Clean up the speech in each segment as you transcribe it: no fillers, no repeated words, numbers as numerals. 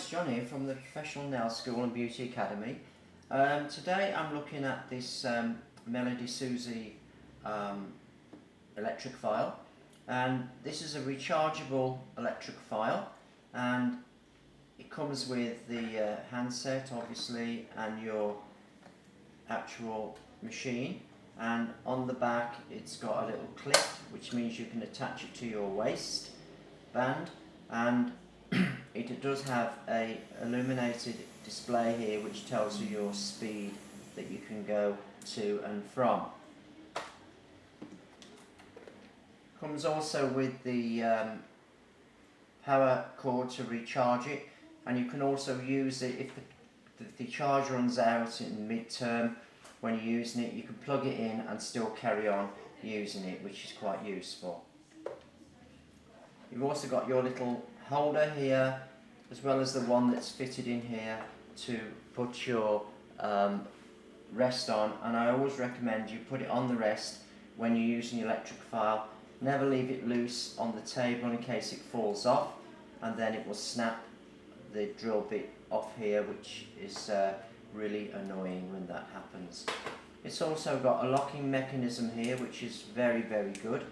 it's John here from the Professional Nail School and Beauty Academy. Today I'm looking at this Melodysusie electric file, and this is a rechargeable electric file, and it comes with the handset obviously and your actual machine, and on the back it's got a little clip which means you can attach it to your waistband, and it does have a illuminated display here which tells you your speed that you can go to and from. Comes also with the power cord to recharge it, and you can also use it if the charge runs out in mid-term. When you're using it, you can plug it in and still carry on using it, which is quite useful. You've also got your little holder here, as well as the one that's fitted in here to put your rest on, and I always recommend you put it on the rest when you're using the electric file. Never leave it loose on the table in case it falls off, and then it will snap the drill bit off here, which is really annoying when that happens. It's also got a locking mechanism here which is very good,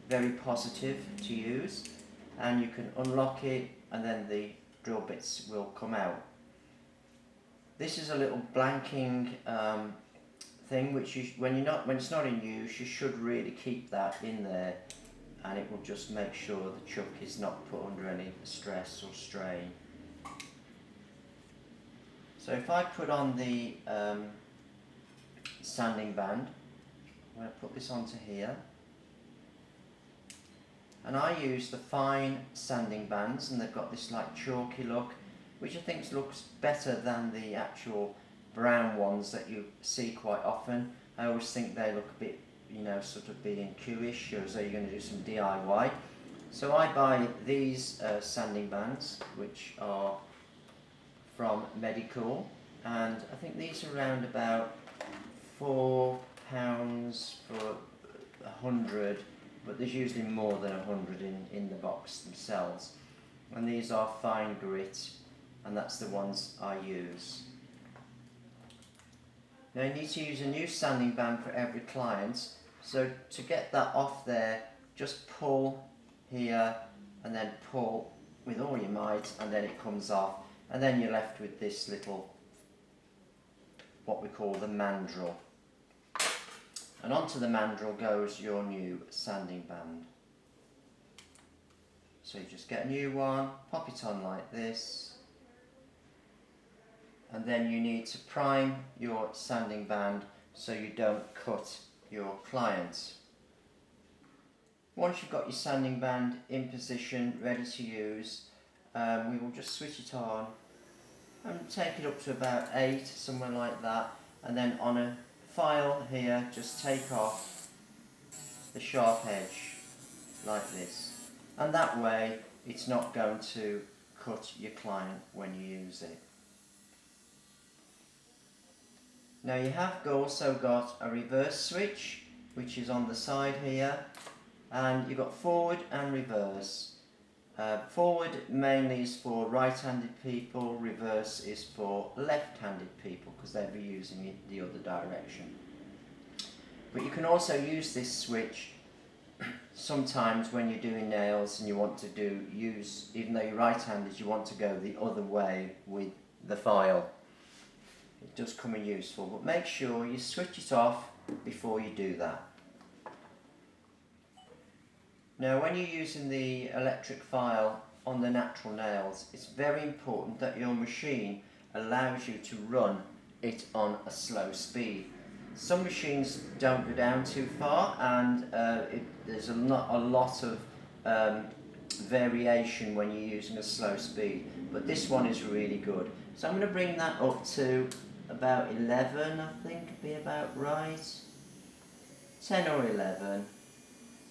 very positive to use, and you can unlock it and then the drill bits will come out. This is a little blanking thing which when it's not in use, you should really keep that in there, and it will just make sure the chuck is not put under any stress or strain. So if I put on the sanding band, I'm going to put this onto here, and I use the fine sanding bands, and they've got this like chalky look, which I think looks better than the actual brown ones that you see quite often. I always think they look a bit, you know, sort of B&Q-ish, as though you're going to do some DIY. So I buy these sanding bands, which are from Melodysusie, and I think these are around about £4 for 100, but there's usually more than 100 in the box themselves. And these are fine grit, and that's the ones I use. Now you need to use a new sanding band for every client, so to get that off there, just pull here and then pull with all your might, and then it comes off, and then you're left with this little, what we call the mandrel. And onto the mandrel goes your new sanding band. So you just get a new one, pop it on like this, and then you need to prime your sanding band so you don't cut your client. Once you've got your sanding band in position, ready to use, we will just switch it on and take it up to about 8, somewhere like that, and then on a file here, just take off the sharp edge like this, and that way it's not going to cut your client when you use it. Now you have also got a reverse switch which is on the side here, and you've got forward and reverse. Forward mainly is for right-handed people, reverse is for left-handed people because they'll be using it the other direction. But you can also use this switch sometimes when you're doing nails and you want to use, even though you're right-handed, you want to go the other way with the file. It does come in useful, but make sure you switch it off before you do that. Now when you're using the electric file on the natural nails, it's very important that your machine allows you to run it on a slow speed. Some machines don't go down too far, and there's a lot of variation when you're using a slow speed, but this one is really good. So I'm going to bring that up to about 11, I think would be about right, 10 or 11,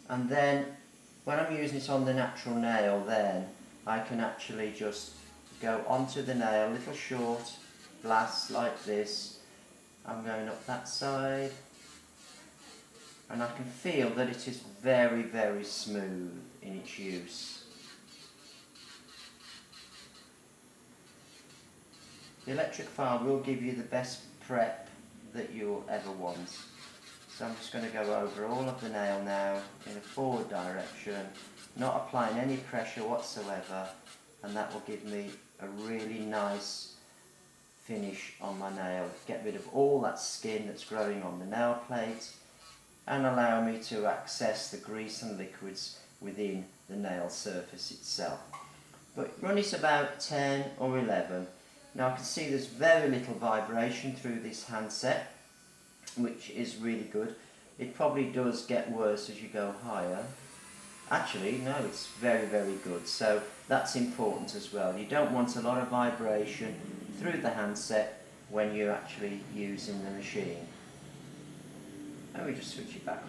and then when I'm using it on the natural nail, then I can actually just go onto the nail, little short blasts like this. I'm going up that side, and I can feel that it is very smooth in its use. The electric file will give you the best prep that you'll ever want. So I'm just going to go over all of the nail now in a forward direction, not applying any pressure whatsoever, and that will give me a really nice finish on my nail. Get rid of all that skin that's growing on the nail plate and allow me to access the grease and liquids within the nail surface itself. But run it about 10 or 11. Now I can see there's very little vibration through this handset, which is really good. It probably does get worse as you go higher. Actually, no, it's very, very good. So that's important as well. You don't want a lot of vibration through the handset when you're actually using the machine. And we just switch it back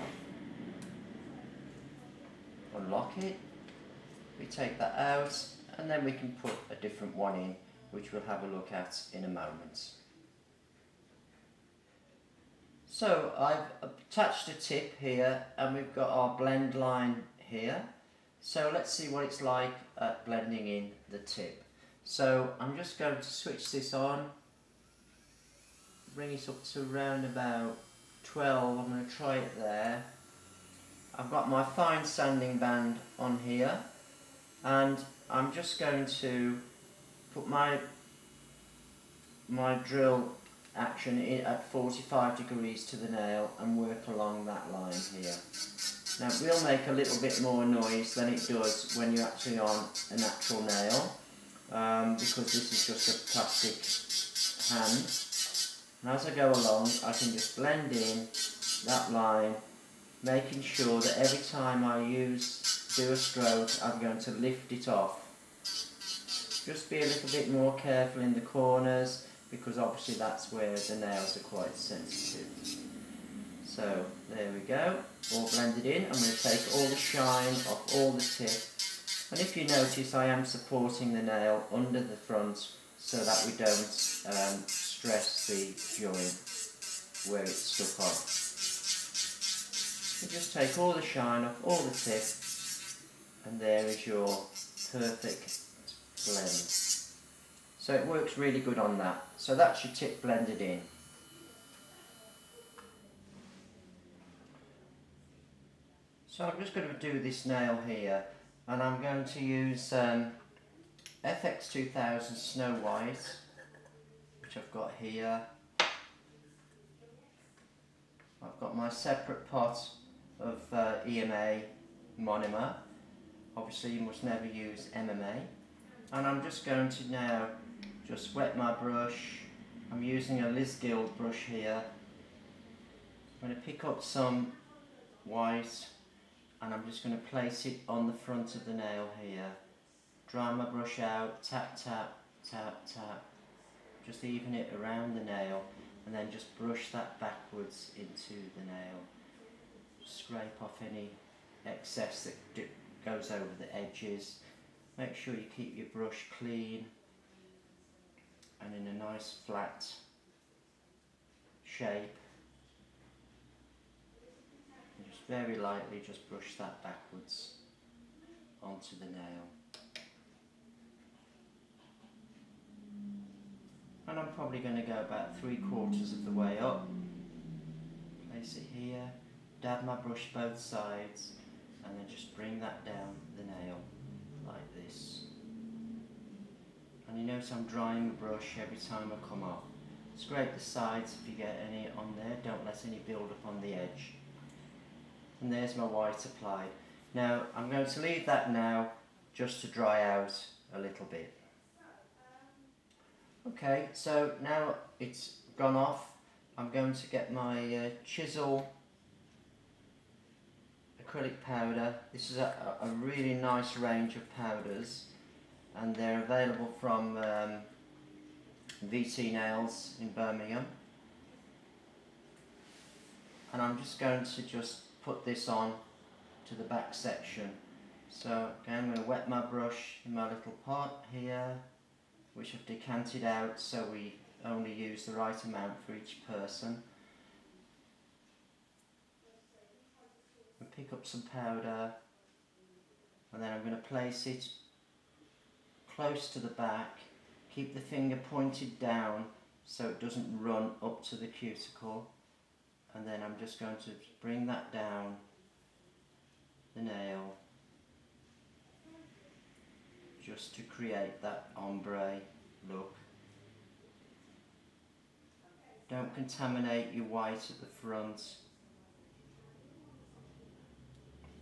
on. Unlock it. We take that out, and then we can put a different one in, which we'll have a look at in a moment. So I've attached a tip here, and we've got our blend line here. So let's see what it's like at blending in the tip. So I'm just going to switch this on, bring it up to around about 12. I'm going to try it there. I've got my fine sanding band on here, and I'm just going to put my drill action in at 45 degrees to the nail and work along that line here. Now it will make a little bit more noise than it does when you're actually on a natural nail, because this is just a plastic hand. And as I go along, I can just blend in that line, making sure that every time I do a stroke, I'm going to lift it off. Just be a little bit more careful in the corners, because obviously that's where the nails are quite sensitive. So there we go, all blended in. I'm going to take all the shine off all the tip, and if you notice I am supporting the nail under the front so that we don't stress the joint where it's stuck on. So just take all the shine off all the tip, and there is your perfect blend. So it works really good on that. So that's your tip blended in. So I'm just going to do this nail here, and I'm going to use FX2000 Snow White, which I've got here. I've got my separate pot of EMA monomer. Obviously you must never use MMA. And I'm just going to now just wet my brush. I'm using a Liz Guild brush here. I'm going to pick up some white, and I'm just going to place it on the front of the nail here. Dry my brush out, tap, tap, tap, tap. Just even it around the nail, and then just brush that backwards into the nail. Scrape off any excess that goes over the edges. Make sure you keep your brush clean and in a nice flat shape. And just very lightly just brush that backwards onto the nail. And I'm probably going to go about 3/4 of the way up. Place it here, dab my brush both sides, and then just bring that down the nail like this. And you notice I'm drying the brush every time I come off. Scrape the sides if you get any on there, don't let any build up on the edge. And there's my white applied. Now I'm going to leave that now just to dry out a little bit. Okay, so now it's gone off, I'm going to get my chisel acrylic powder. This is a really nice range of powders, and they're available from VT Nails in Birmingham. And I'm just going to just put this on to the back section. So again, I'm going to wet my brush in my little pot here, which I've decanted out so we only use the right amount for each person. And pick up some powder, and then I'm going to place it close to the back, Keep the finger pointed down so it doesn't run up to the cuticle, and then I'm just going to bring that down the nail just to create that ombre look. Don't contaminate your white at the front.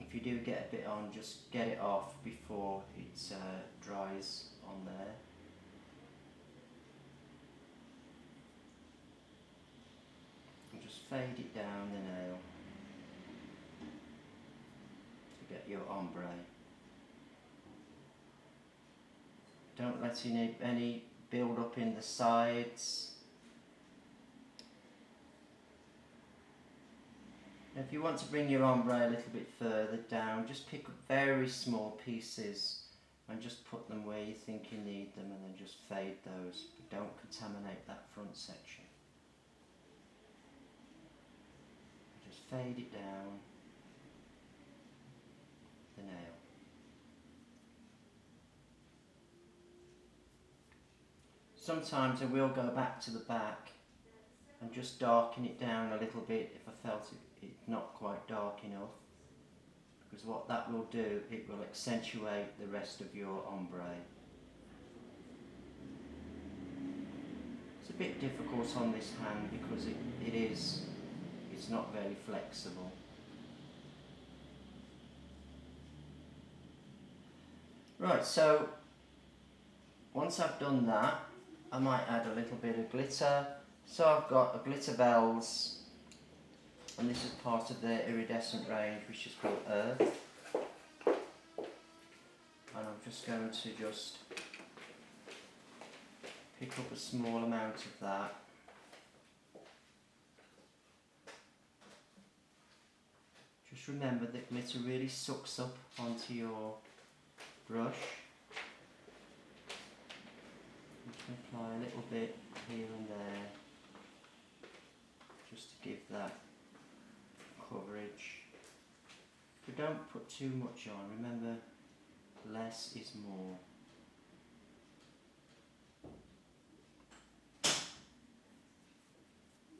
If you do get a bit on, just get it off before it dries on there. And just fade it down the nail to get your ombre. Don't let any build up in the sides. If you want to bring your ombre a little bit further down, just pick up very small pieces and just put them where you think you need them, and then just fade those. But don't contaminate that front section. Just fade it down the nail. Sometimes I will go back to the back and just darken it down a little bit if I felt it's not quite dark enough, because what that will do, it will accentuate the rest of your ombre. It's a bit difficult on this hand because it's not very flexible. Right, so once I've done that, I might add a little bit of glitter. So I've got a glitter bells, and this is part of their iridescent range, which is called Earth. And I'm just going to pick up a small amount of that. Just remember that glitter really sucks up onto your brush. I'm just going to apply a little bit here and there, just to give that coverage. But don't put too much on. Remember, less is more.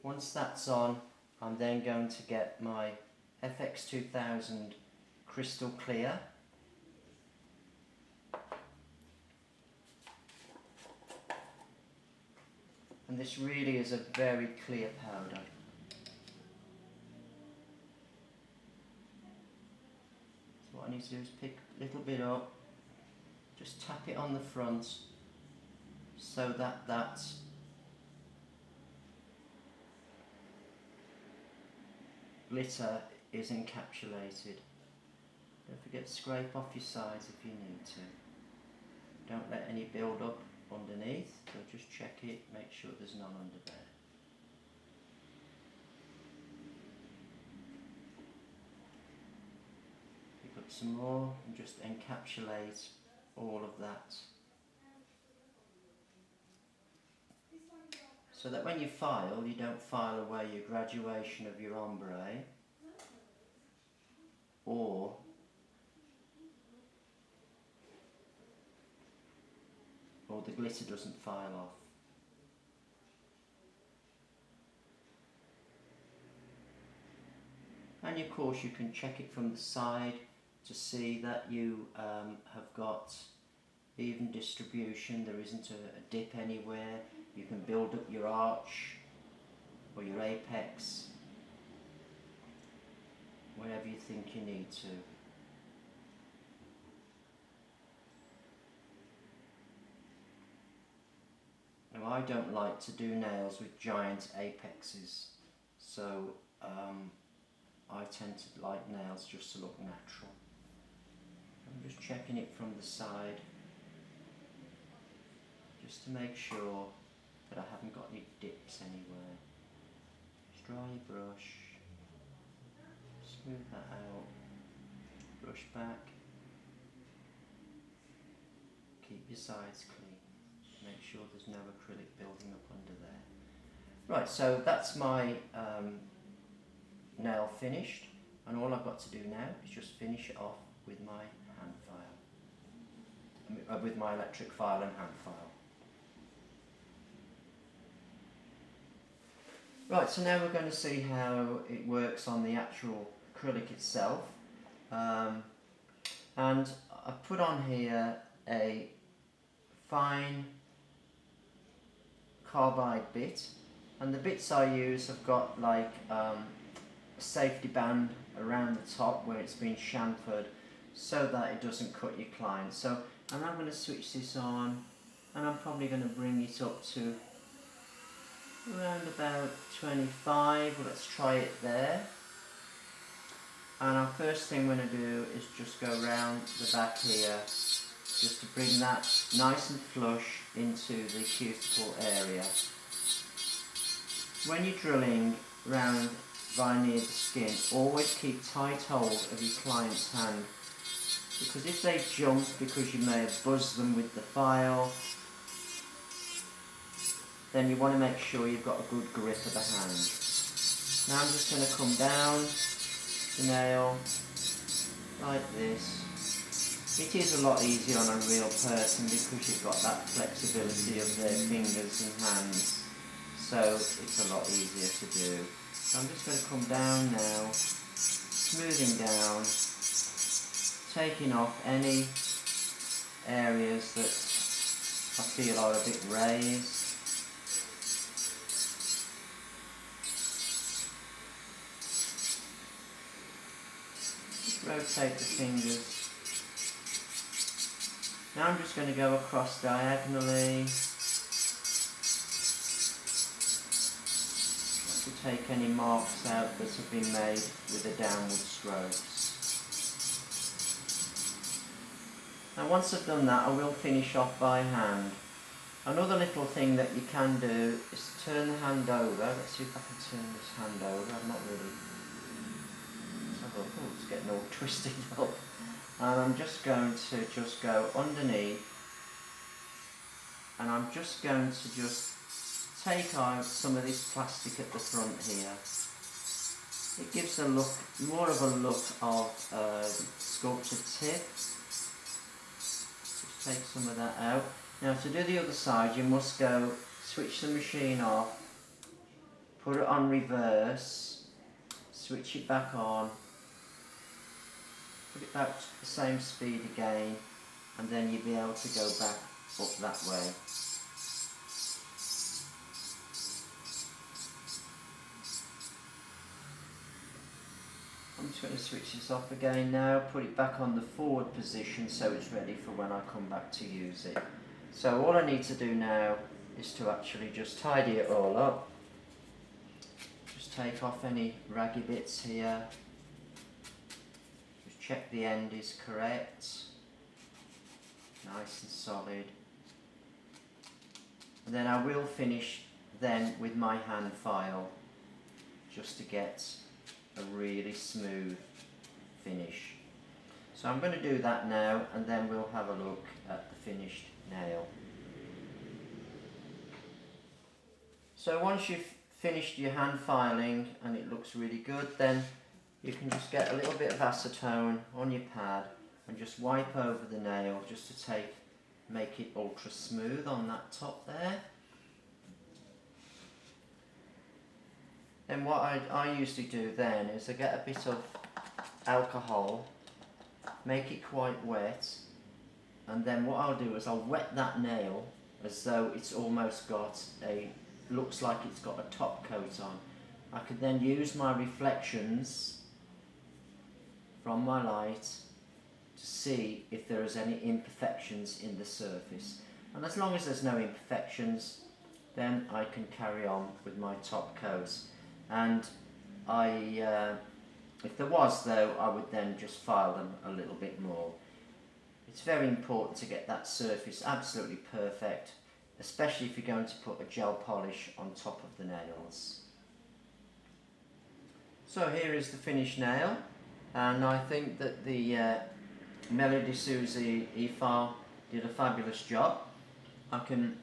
Once that's on, I'm then going to get my FX2000 Crystal Clear. And this really is a very clear powder. So what I need to do is pick a little bit up, just tap it on the front so that that glitter is encapsulated. Don't forget to scrape off your sides if you need to. Don't let any build up underneath, so just check it, make sure there's none under there. Pick up some more and just encapsulate all of that, so that when you file, you don't file away your graduation of your ombre, or the glitter doesn't file off. And of course you can check it from the side to see that you have got even distribution, there isn't a dip anywhere. You can build up your arch or your apex wherever you think you need to. Now, I don't like to do nails with giant apexes, so I tend to like nails just to look natural. I'm just checking it from the side, just to make sure that I haven't got any dips anywhere. Just dry your brush, smooth that out, brush back, keep your sides clean. Make sure there's no acrylic building up under there. Right, so that's my nail finished, and all I've got to do now is just finish it off with my hand file, with my electric file and hand file. Right, so now we're going to see how it works on the actual acrylic itself. And I've put on here a fine carbide bit, and the bits I use have got like a safety band around the top where it's been chamfered so that it doesn't cut your client. So I'm now going to switch this on, and I'm probably going to bring it up to around about 25. Let's try it there. And our first thing we're going to do is just go around the back here, just to bring that nice and flush into the cuticle area. When you're drilling round right near the skin, always keep tight hold of your client's hand, because if they jump because you may have buzzed them with the file, then you want to make sure you've got a good grip of the hand. Now I'm just going to come down the nail like this. It is a lot easier on a real person because you've got that flexibility of their fingers and hands, so it's a lot easier to do. So I'm just going to come down now, smoothing down, taking off any areas that I feel are a bit raised. Just rotate the fingers. Now I'm just going to go across diagonally, to take any marks out that have been made with the downward strokes. Now once I've done that, I will finish off by hand. Another little thing that you can do is turn the hand over. Let's see if I can turn this hand over. I'm not really... Oh, it's getting all twisted up. And I'm just going to just go underneath, and I'm just going to just take out some of this plastic at the front here. It gives a look, more of a look of sculpted tip. Just take some of that out. Now to do the other side, you must go switch the machine off, put it on reverse, switch it back on, put it back to the same speed again, and then you'll be able to go back up that way. I'm just going to switch this off again now, put it back on the forward position so it's ready for when I come back to use it. So all I need to do now is to actually just tidy it all up. Just take off any raggy bits here. Check the end is correct, nice and solid, and then I will finish then with my hand file just to get a really smooth finish. So I'm going to do that now, and then we'll have a look at the finished nail. So once you've finished your hand filing and it looks really good, then you can just get a little bit of acetone on your pad and just wipe over the nail just to make it ultra smooth on that top there. Then what I usually do then is I get a bit of alcohol, make it quite wet, and then what I'll do is I'll wet that nail as though it's almost got looks like it's got a top coat on. I could then use my reflections from my light to see if there is any imperfections in the surface, and as long as there's no imperfections, then I can carry on with my top coat. And if there was though, I would then just file them a little bit more. It's very important to get that surface absolutely perfect, especially if you're going to put a gel polish on top of the nails. So here is the finished nail. And I think that the Melodysusie Efile did a fabulous job. I can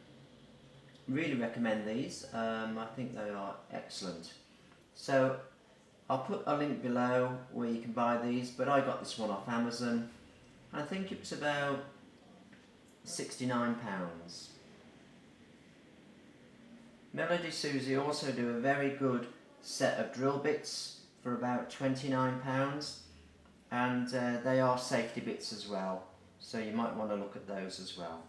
really recommend these. I think they are excellent. So I'll put a link below where you can buy these, but I got this one off Amazon. I think it was about £69. Melodysusie also do a very good set of drill bits for about £29, and they are safety bits as well, so you might want to look at those as well.